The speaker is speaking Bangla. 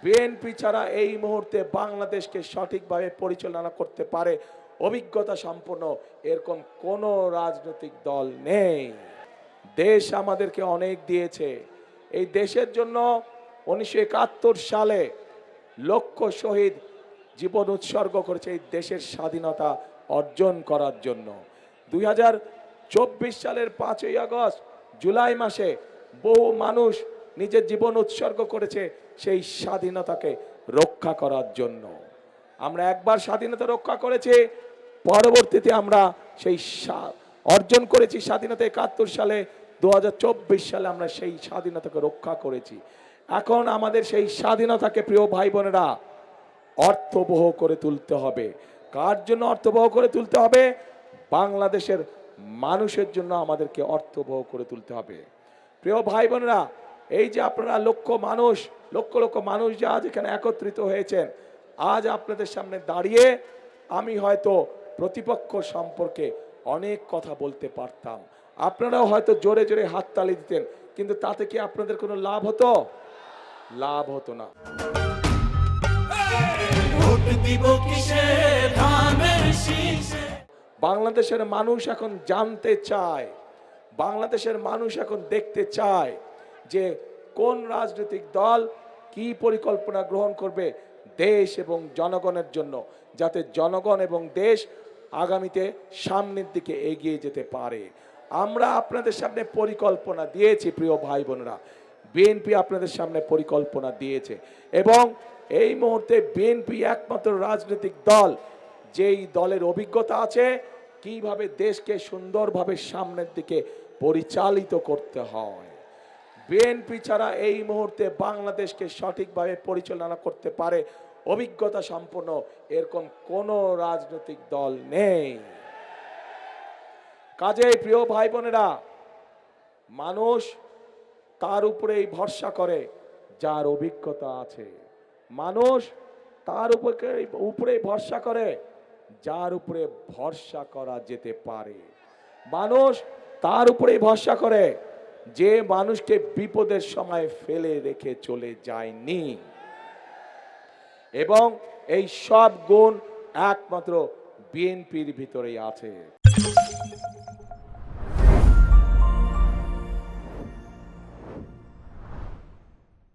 বিএনপি ছাড়া এই মুহূর্তে বাংলাদেশকে সঠিকভাবে পরিচালনা করতে পারে অভিজ্ঞতা সম্পন্ন এরকম কোনো রাজনৈতিক দল নেই। দেশ আমাদেরকে অনেক দিয়েছে। এই দেশের জন্য 1971 সালে লক্ষ শহীদ জীবন উৎসর্গ করেছে এই দেশের স্বাধীনতা অর্জন করার জন্য। 2024 সালের 5ই আগস্ট, জুলাই মাসে বহু মানুষ নিজের জীবন উৎসর্গ করেছে সেই স্বাধীনতাকে রক্ষা করার জন্য। আমরা একবার স্বাধীনতা রক্ষা করেছি, পরবর্তীতে আমরা সেই অর্জন করেছি স্বাধীনতা 71 সালে। 2024 সালে আমরা সেই স্বাধীনতাকে রক্ষা করেছি। এখন আমাদের সেই স্বাধীনতাকে, প্রিয় ভাই বোনেরা, অর্থবহ করে তুলতে হবে। কার জন্য অর্থবহ করে তুলতে হবে? বাংলাদেশের মানুষের জন্য আমাদেরকে অর্থবহ করে তুলতে হবে। প্রিয় ভাই বোনেরা, এই যে আপনারা লক্ষ লক্ষ মানুষ যে আজ এখানে একত্রিত হয়েছেন, আজ আপনাদের সামনে দাঁড়িয়ে আমি হয়তো প্রতিপক্ষ সম্পর্কে অনেক কথা বলতে পারতাম, আপনারাও হয়তো জোরে জোরে হাততালি দিতেন, কিন্তু তাতে কি আপনাদের কোনো লাভ হতো? লাভ হতো না। বাংলাদেশের মানুষ এখন জানতে চায়, বাংলাদেশের মানুষ এখন দেখতে চায় যে কোন রাজনৈতিক দল কি পরিকল্পনা গ্রহণ করবে দেশ এবং জনগণের জন্য, যাতে জনগণ এবং দেশ আগামীতে সামনের দিকে এগিয়ে যেতে পারে। আমরা আপনাদের সামনে পরিকল্পনা দিয়েছি প্রিয় ভাই বোনেরা, বিএনপি আপনাদের সামনে পরিকল্পনা দিয়েছে, এবং এই মুহূর্তে বিএনপি একমাত্র রাজনৈতিক দল যেই দলের অভিজ্ঞতা আছে কিভাবে দেশকে সুন্দরভাবে সামনের দিকে পরিচালিত করতে হয়। বিএনপি ছাড়া এই মুহূর্তে বাংলাদেশকে সঠিকভাবে পরিচালনা করতে পারে অভিজ্ঞতা সম্পন্ন এরকম কোনো রাজনৈতিক দল নেই। কাজেই প্রিয় ভাই বোনেরা, মানুষ তার উপরেই ভরসা করে যার অভিজ্ঞতা আছে। মানুষ তার উপরে ভরসা করে যার উপরে ভরসা করা যেতে পারে। মানুষ তার উপরেই ভরসা করে যে মানুষকে বিপদের সময় ফেলে রেখে চলে যায়নি। এবং এই সব গুণ একমাত্র বিএনপির ভিতরেই আছে।